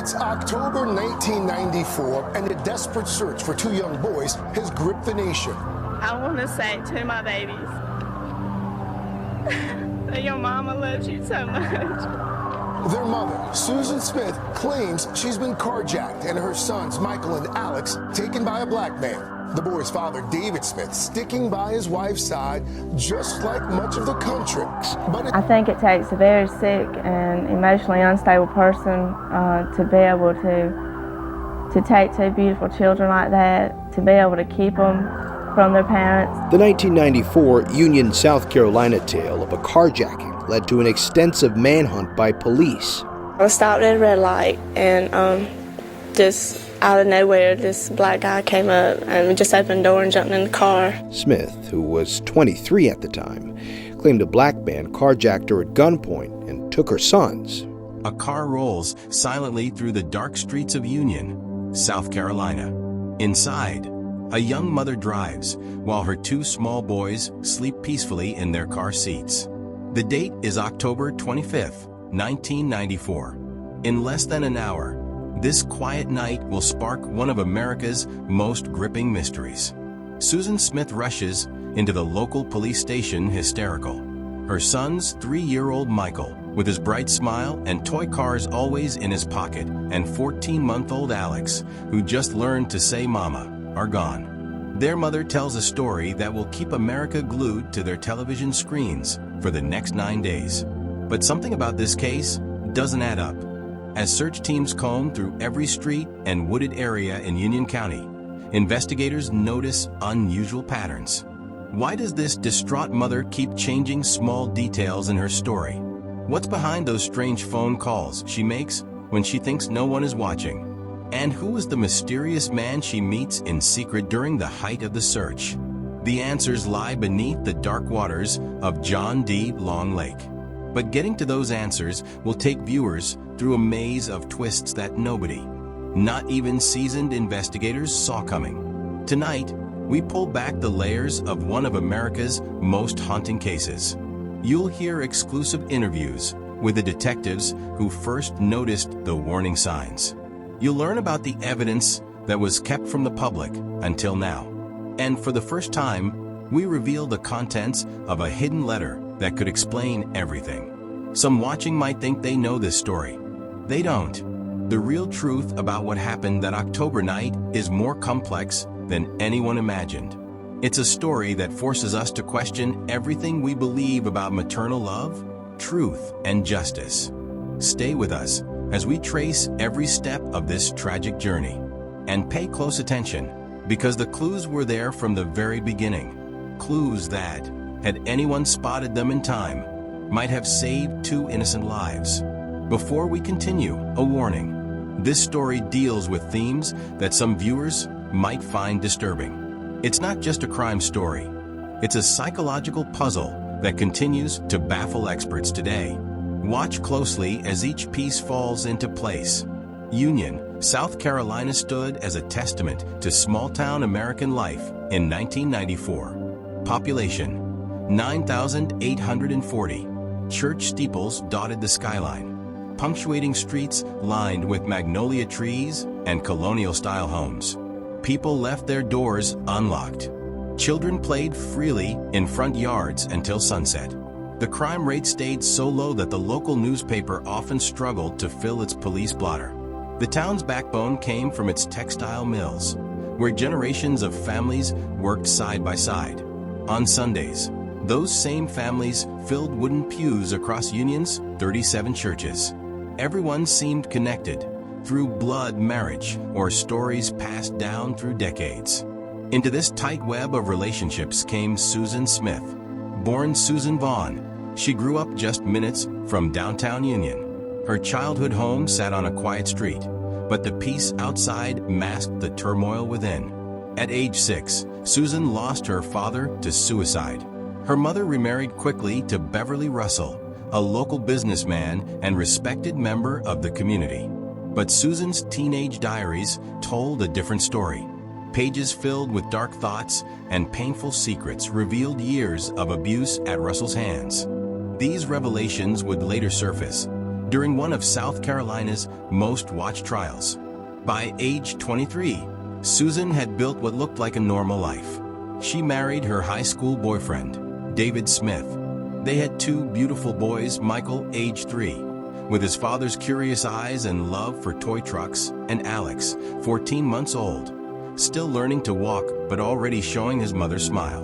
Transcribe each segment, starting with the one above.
It's October 1994, and a desperate search for two young boys has gripped the nation. I want to say to my babies that your mama loves you so much. Their mother, Susan Smith, claims she's been carjacked and her sons, Michael and Alex, taken by a black man. The boy's father, David Smith, sticking by his wife's side, just like much of the country. I think it takes a very sick and emotionally unstable person to be able to take two beautiful children like that, to be able to keep them from their parents. The 1994 Union, South Carolina tale of a carjacking led to an extensive manhunt by police. I stopped at a red light and just out of nowhere, this black guy came up and just opened the door and jumped in the car. Smith, who was 23 at the time, claimed a black man carjacked her at gunpoint and took her sons. A car rolls silently through the dark streets of Union, South Carolina. Inside, a young mother drives while her two small boys sleep peacefully in their car seats. The date is October 25th, 1994. In less than an hour, this quiet night will spark one of America's most gripping mysteries. Susan Smith rushes into the local police station hysterical. Her son's 3-year-old Michael, with his bright smile and toy cars always in his pocket, and 14-month-old Alex, who just learned to say mama, are gone. Their mother tells a story that will keep America glued to their television screens for the next 9 days. But something about this case doesn't add up. As search teams comb through every street and wooded area in Union County, investigators notice unusual patterns. Why does this distraught mother keep changing small details in her story? What's behind those strange phone calls she makes when she thinks no one is watching? And who is the mysterious man she meets in secret during the height of the search? The answers lie beneath the dark waters of John D. Long Lake. But getting to those answers will take viewers through a maze of twists that nobody, not even seasoned investigators, saw coming. Tonight, we pull back the layers of one of America's most haunting cases. You'll hear exclusive interviews with the detectives who first noticed the warning signs. You'll learn about the evidence that was kept from the public until now. And for the first time, we reveal the contents of a hidden letter that could explain everything. Some watching might think they know this story. They don't. The real truth about what happened that October night is more complex than anyone imagined. It's a story that forces us to question everything we believe about maternal love, truth, and justice. Stay with us as we trace every step of this tragic journey. And pay close attention, because the clues were there from the very beginning. Clues that, had anyone spotted them in time, might have saved two innocent lives. Before we continue, a warning. This story deals with themes that some viewers might find disturbing. It's not just a crime story. It's a psychological puzzle that continues to baffle experts today. Watch closely as each piece falls into place. Union, South Carolina stood as a testament to small-town American life in 1994. Population, 9,840. Church steeples dotted the skyline, punctuating streets lined with magnolia trees and colonial-style homes. People left their doors unlocked. Children played freely in front yards until sunset. The crime rate stayed so low that the local newspaper often struggled to fill its police blotter. The town's backbone came from its textile mills, where generations of families worked side by side. On Sundays, those same families filled wooden pews across Union's 37 churches. Everyone seemed connected through blood marriage or stories passed down through decades. Into this tight web of relationships came Susan Smith. Born Susan Vaughn, she grew up just minutes from downtown Union. Her childhood home sat on a quiet street, but the peace outside masked the turmoil within. At age 6, Susan lost her father to suicide. Her mother remarried quickly to Beverly Russell, a local businessman and respected member of the community. But Susan's teenage diaries told a different story. Pages filled with dark thoughts and painful secrets revealed years of abuse at Russell's hands. These revelations would later surface, during one of South Carolina's most watched trials. By age 23, Susan had built what looked like a normal life. She married her high school boyfriend, David Smith. They had two beautiful boys, Michael, age 3, with his father's curious eyes and love for toy trucks, and Alex, 14 months old, still learning to walk but already showing his mother's smile.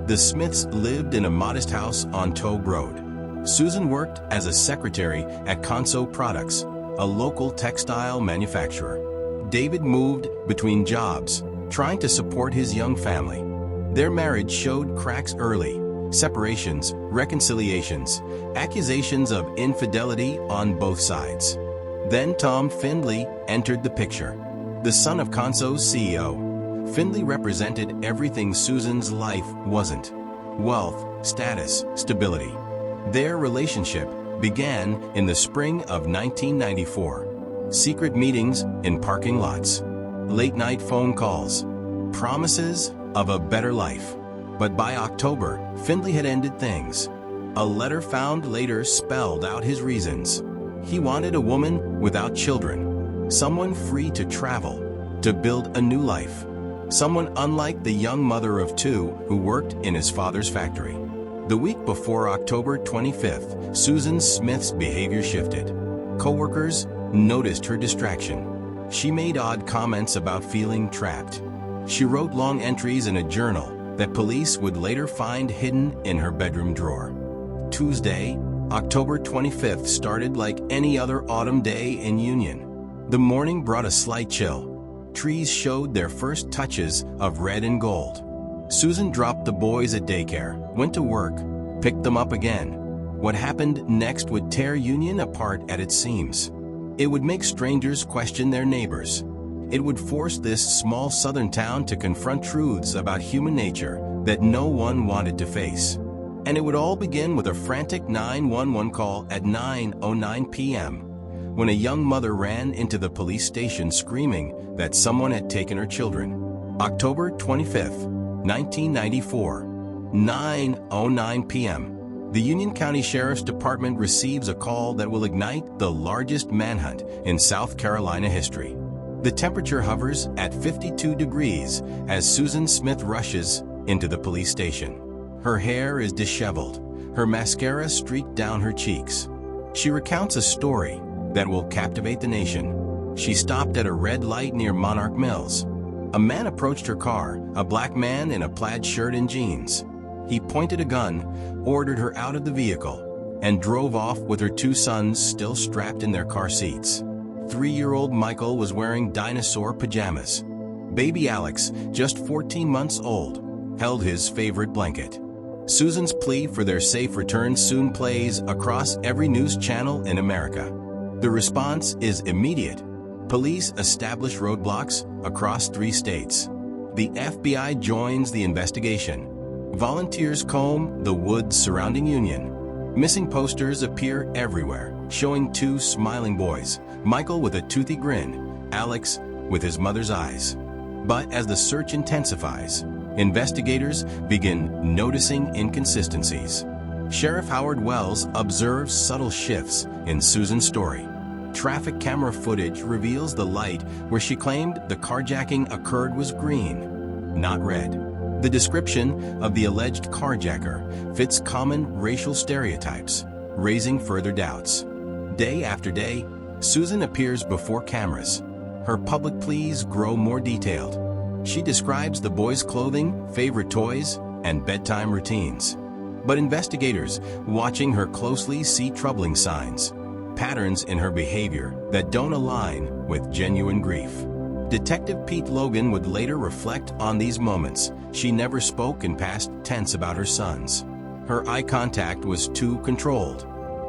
The Smiths lived in a modest house on Tobe Road. Susan worked as a secretary at Conso Products, a local textile manufacturer. David moved between jobs, trying to support his young family. Their marriage showed cracks early: separations, reconciliations, accusations of infidelity on both sides. Then Tom Findley entered the picture. The son of Conso's CEO, Findley represented everything Susan's life wasn't: wealth, status, stability. Their relationship began in the spring of 1994. Secret meetings in parking lots, late-night phone calls, promises of a better life. But by October, Findley had ended things. A letter found later spelled out his reasons. He wanted a woman without children, someone free to travel, to build a new life, someone unlike the young mother of two who worked in his father's factory. The week before October 25th, Susan Smith's behavior shifted. Coworkers noticed her distraction. She made odd comments about feeling trapped. She wrote long entries in a journal that police would later find hidden in her bedroom drawer. Tuesday, October 25th started like any other autumn day in Union. The morning brought a slight chill. Trees showed their first touches of red and gold. Susan dropped the boys at daycare, went to work, picked them up again. What happened next would tear Union apart at its seams. It would make strangers question their neighbors. It would force this small southern town to confront truths about human nature that no one wanted to face. And it would all begin with a frantic 911 call at 9:09 p.m. when a young mother ran into the police station screaming that someone had taken her children. October 25th, 1994, 9:09 p.m. The Union County Sheriff's Department receives a call that will ignite the largest manhunt in South Carolina history. The temperature hovers at 52 degrees as Susan Smith rushes into the police station. Her hair is disheveled, her mascara streaked down her cheeks. She recounts a story that will captivate the nation. She stopped at a red light near Monarch Mills. A man approached her car, a black man in a plaid shirt and jeans. He pointed a gun, ordered her out of the vehicle, and drove off with her two sons still strapped in their car seats. 3-year-old Michael was wearing dinosaur pajamas. Baby Alex, just 14 months old, held his favorite blanket. Susan's plea for their safe return soon plays across every news channel in America. The response is immediate. Police establish roadblocks across 3 states. The FBI joins the investigation. Volunteers comb the woods surrounding Union. Missing posters appear everywhere, showing 2 smiling boys, Michael with a toothy grin, Alex with his mother's eyes. But as the search intensifies, investigators begin noticing inconsistencies. Sheriff Howard Wells observes subtle shifts in Susan's story. Traffic camera footage reveals the light where she claimed the carjacking occurred was green, not red. The description of the alleged carjacker fits common racial stereotypes, raising further doubts. Day after day, Susan appears before cameras. Her public pleas grow more detailed. She describes the boys' clothing, favorite toys, and bedtime routines. But investigators watching her closely see troubling signs, patterns in her behavior that don't align with genuine grief. Detective Pete Logan would later reflect on these moments. She never spoke in past tense about her sons. Her eye contact was too controlled.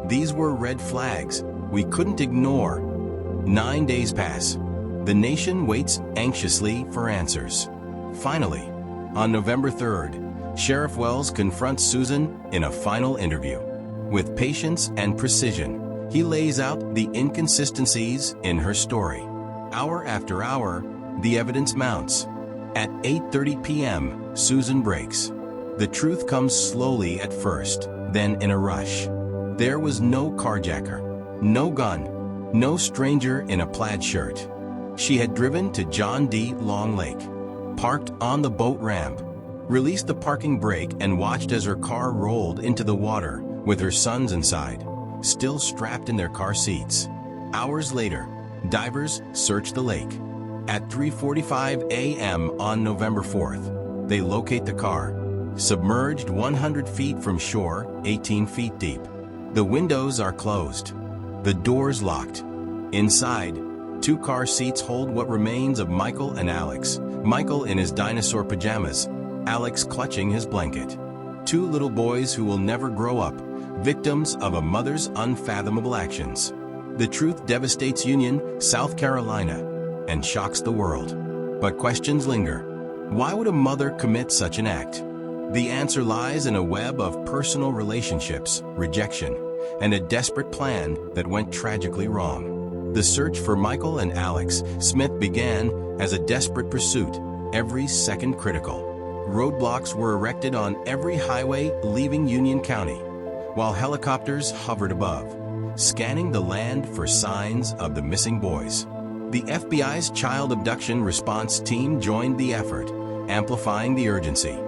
These were red flags we couldn't ignore. 9 days pass. The nation waits anxiously for answers. Finally, on November 3rd, Sheriff Wells confronts Susan in a final interview. With patience and precision, he lays out the inconsistencies in her story. Hour after hour, the evidence mounts. At 8:30 p.m., Susan breaks. The truth comes slowly at first, then in a rush. There was no carjacker, No gun, no stranger in a plaid shirt. She had driven to John D. Long Lake, parked on the boat ramp, released the parking brake and watched as her car rolled into the water with her sons inside, still strapped in their car seats. Hours later, divers searched the lake. At 3:45 a.m. on November 4th, they locate the car, submerged 100 feet from shore, 18 feet deep. The windows are closed, the doors locked. Inside, 2 car seats hold what remains of Michael and Alex. Michael in his dinosaur pajamas, Alex clutching his blanket. 2 little boys who will never grow up, victims of a mother's unfathomable actions. The truth devastates Union, South Carolina, and shocks the world. But questions linger. Why would a mother commit such an act? The answer lies in a web of personal relationships, rejection, and a desperate plan that went tragically wrong. The search for Michael and Alex Smith began as a desperate pursuit, every second critical. Roadblocks were erected on every highway leaving Union County, while helicopters hovered above, scanning the land for signs of the missing boys. The FBI's child abduction response team joined the effort, amplifying the urgency.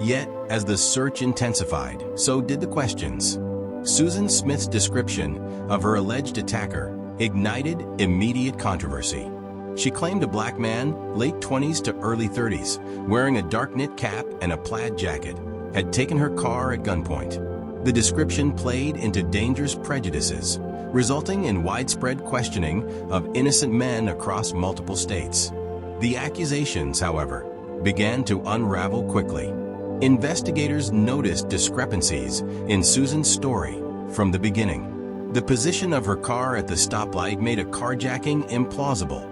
Yet, as the search intensified, so did the questions. Susan Smith's description of her alleged attacker ignited immediate controversy. She claimed a black man, late 20s to early 30s, wearing a dark knit cap and a plaid jacket, had taken her car at gunpoint. The description played into dangerous prejudices, resulting in widespread questioning of innocent men across multiple states. The accusations, however, began to unravel quickly. Investigators noticed discrepancies in Susan's story from the beginning. The position of her car at the stoplight made a carjacking implausible.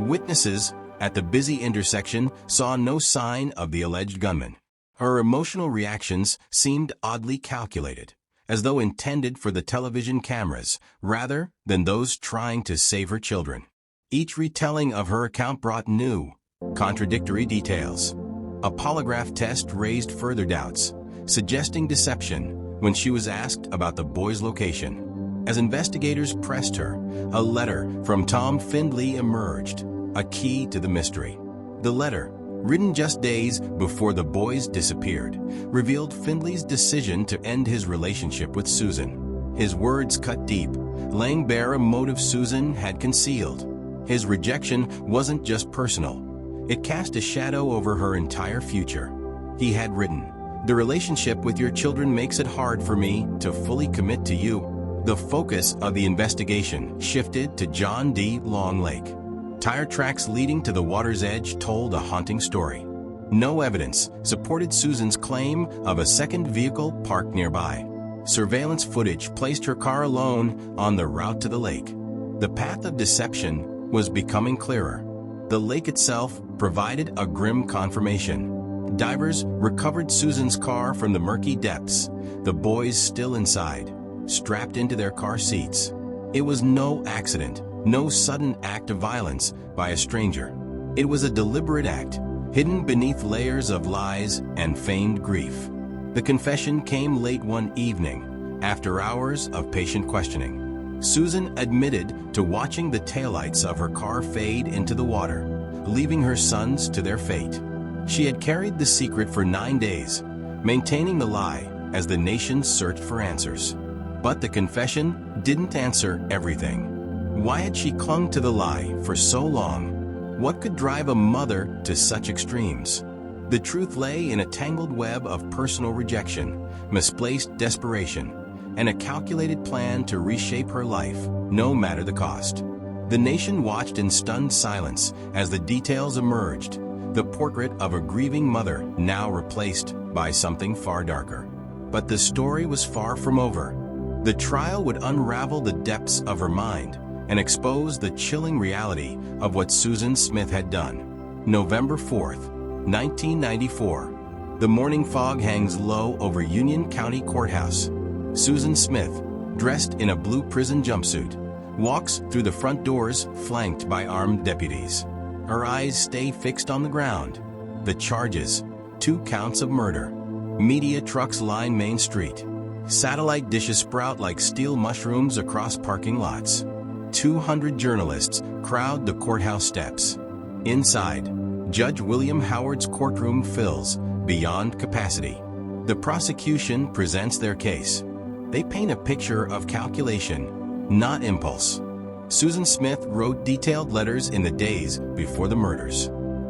Witnesses at the busy intersection saw no sign of the alleged gunman. Her emotional reactions seemed oddly calculated, as though intended for the television cameras rather than those trying to save her children. Each retelling of her account brought new, contradictory details. A polygraph test raised further doubts, suggesting deception when she was asked about the boy's location. As investigators pressed her, a letter from Tom Findley emerged, a key to the mystery. The letter, written just days before the boys disappeared, revealed Findley's decision to end his relationship with Susan. His words cut deep, laying bare a motive Susan had concealed. His rejection wasn't just personal. It cast a shadow over her entire future. He had written, "The relationship with your children makes it hard for me to fully commit to you." The focus of the investigation shifted to John D. Long Lake. Tire tracks leading to the water's edge told a haunting story. No evidence supported Susan's claim of a second vehicle parked nearby. Surveillance footage placed her car alone on the route to the lake. The path of deception was becoming clearer. The lake itself provided a grim confirmation. Divers recovered Susan's car from the murky depths, the boys still inside, strapped into their car seats. It was no accident, no sudden act of violence by a stranger. It was a deliberate act, hidden beneath layers of lies and feigned grief. The confession came late one evening, after hours of patient questioning. Susan admitted to watching the taillights of her car fade into the water, leaving her sons to their fate. She had carried the secret for 9 days, maintaining the lie as the nation searched for answers. But the confession didn't answer everything. Why had she clung to the lie for so long? What could drive a mother to such extremes? The truth lay in a tangled web of personal rejection, misplaced desperation, and a calculated plan to reshape her life, no matter the cost. The nation watched in stunned silence as the details emerged, the portrait of a grieving mother now replaced by something far darker. But the story was far from over. The trial would unravel the depths of her mind and expose the chilling reality of what Susan Smith had done. November 4th, 1994. The morning fog hangs low over Union County Courthouse. Susan Smith, dressed in a blue prison jumpsuit, walks through the front doors flanked by armed deputies. Her eyes stay fixed on the ground. The charges, 2 counts of murder. Media trucks line Main Street. Satellite dishes sprout like steel mushrooms across parking lots. 200 journalists crowd the courthouse steps. Inside, Judge William Howard's courtroom fills beyond capacity. The prosecution presents their case. They paint a picture of calculation, not impulse. Susan Smith wrote detailed letters in the days before the murders.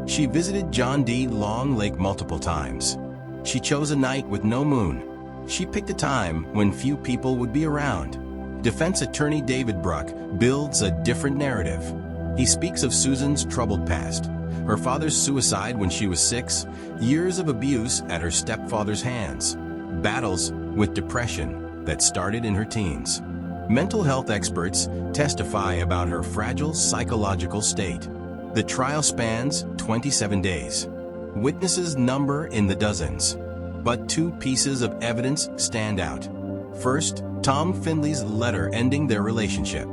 She visited John D. Long Lake multiple times. She chose a night with no moon. She picked a time when few people would be around. Defense attorney David Bruck builds a different narrative. He speaks of Susan's troubled past, her father's suicide when she was 6, years of abuse at her stepfather's hands, battles with depression that started in her teens. Mental health experts testify about her fragile psychological state. The trial spans 27 days. Witnesses number in the dozens. But 2 pieces of evidence stand out. First, Tom Findley's letter ending their relationship.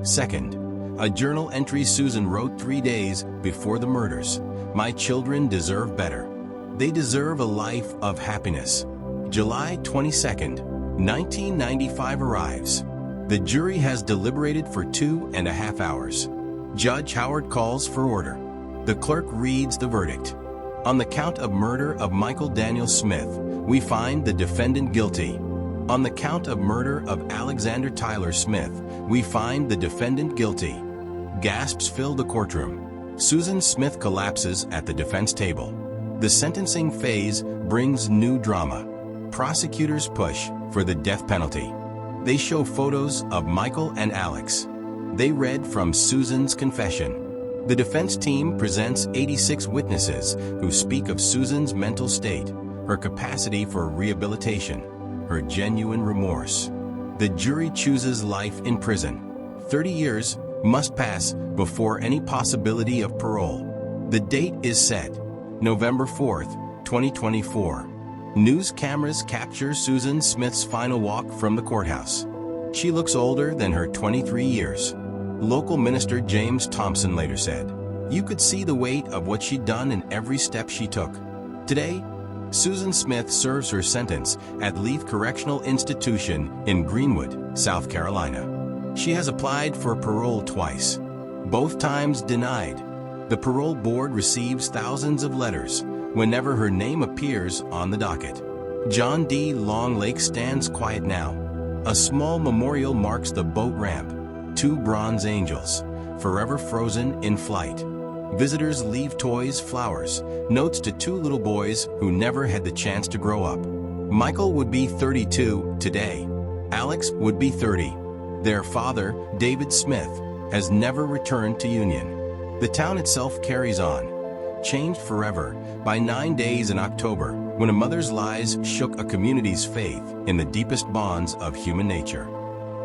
Second, a journal entry Susan wrote 3 days before the murders. My children deserve better. They deserve a life of happiness. July 22nd, 1995 arrives. The jury has deliberated for 2.5 hours. Judge Howard calls for order. The clerk reads the verdict. On the count of murder of Michael Daniel Smith, we find the defendant guilty. On the count of murder of Alexander Tyler Smith, we find the defendant guilty. Gasps fill the courtroom. Susan Smith collapses at the defense table. The sentencing phase brings new drama. Prosecutors push for the death penalty. They show photos of Michael and Alex. They read from Susan's confession. The defense team presents 86 witnesses who speak of Susan's mental state, her capacity for rehabilitation, her genuine remorse. The jury chooses life in prison. 30 years must pass before any possibility of parole. The date is set, November 4th, 2024. News cameras capture Susan Smith's final walk from the courthouse. She looks older than her 23 years. Local minister James Thompson later said, "You could see the weight of what she'd done in every step she took." Today, Susan Smith serves her sentence at Leith Correctional Institution in Greenwood, South Carolina. She has applied for parole twice, both times denied. The parole board receives thousands of letters whenever her name appears on the docket. John D. Long Lake stands quiet now. A small memorial marks the boat ramp. 2 bronze angels, forever frozen in flight. Visitors leave toys, flowers, notes to 2 little boys who never had the chance to grow up. Michael would be 32 today. Alex would be 30. Their father, David Smith, has never returned to Union. The town itself carries on, changed forever by 9 days in October, when a mother's lies shook a community's faith in the deepest bonds of human nature.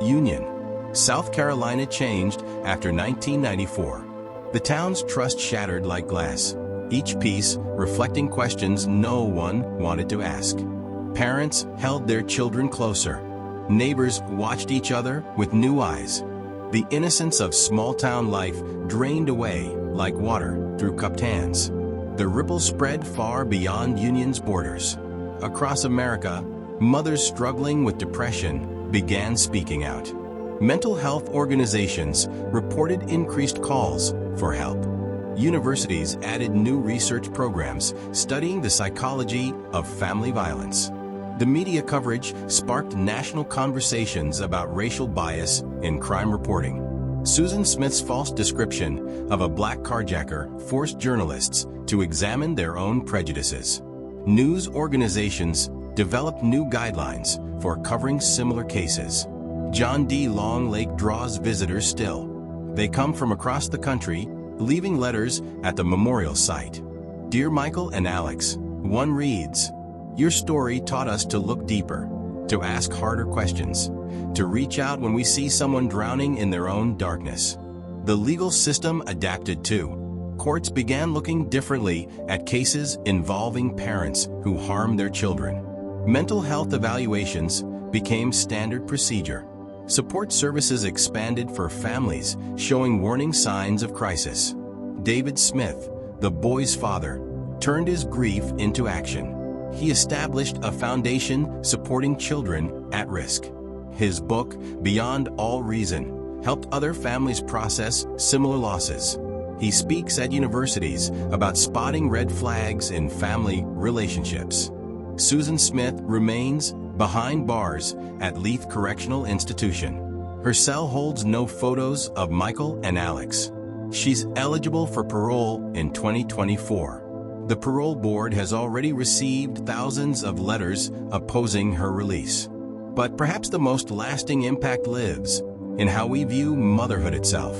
Union, South Carolina changed after 1994. The town's trust shattered like glass, each piece reflecting questions no one wanted to ask. Parents held their children closer. Neighbors watched each other with new eyes. The innocence of small-town life drained away like water through cupped hands. The ripple spread far beyond Union's borders. Across America, mothers struggling with depression began speaking out. Mental health organizations reported increased calls for help. Universities added new research programs studying the psychology of family violence. The media coverage sparked national conversations about racial bias in crime reporting. Susan Smith's false description of a black carjacker forced journalists to examine their own prejudices. News organizations developed new guidelines for covering similar cases. John D. Long Lake draws visitors still. They come from across the country, leaving letters at the memorial site. Dear Michael and Alex, one reads, "Your story taught us to look deeper, to ask harder questions, to reach out when we see someone drowning in their own darkness." The legal system adapted too. Courts began looking differently at cases involving parents who harmed their children. Mental health evaluations became standard procedure. Support services expanded for families showing warning signs of crisis. David Smith, the boy's father, turned his grief into action. He established a foundation supporting children at risk. His book, Beyond All Reason, helped other families process similar losses. He speaks at universities about spotting red flags in family relationships. Susan Smith remains behind bars at Leith Correctional Institution. Her cell holds no photos of Michael and Alex. She's eligible for parole in 2024. The parole board has already received thousands of letters opposing her release. But perhaps the most lasting impact lives in how we view motherhood itself.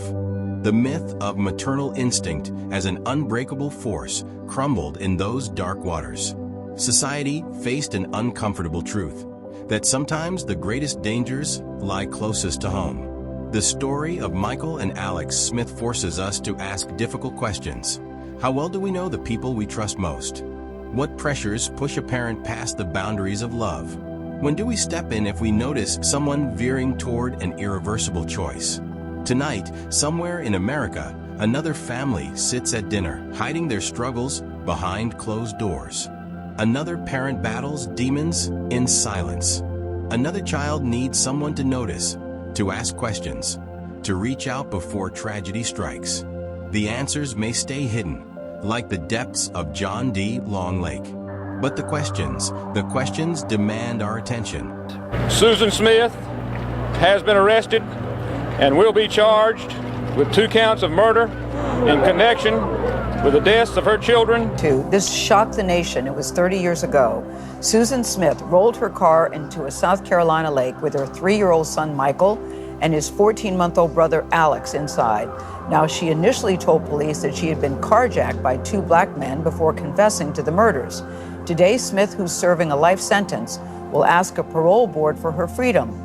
The myth of maternal instinct as an unbreakable force crumbled in those dark waters. Society faced an uncomfortable truth, that sometimes the greatest dangers lie closest to home. The story of Michael and Alex Smith forces us to ask difficult questions. How well do we know the people we trust most? What pressures push a parent past the boundaries of love? When do we step in if we notice someone veering toward an irreversible choice? Tonight, somewhere in America, another family sits at dinner, hiding their struggles behind closed doors. Another parent battles demons in silence. Another child needs someone to notice, to ask questions, to reach out before tragedy strikes. The answers may stay hidden, like the depths of John D. Long Lake. But the questions demand our attention. Susan Smith has been arrested and will be charged with 2 counts of murder in connection with the deaths of her children. This shocked the nation. It was 30 years ago. Susan Smith rolled her car into a South Carolina lake with her 3-year-old son, Michael, and his 14-month-old brother, Alex, inside. Now, she initially told police that she had been carjacked by 2 black men before confessing to the murders. Today, Smith, who's serving a life sentence, will ask a parole board for her freedom.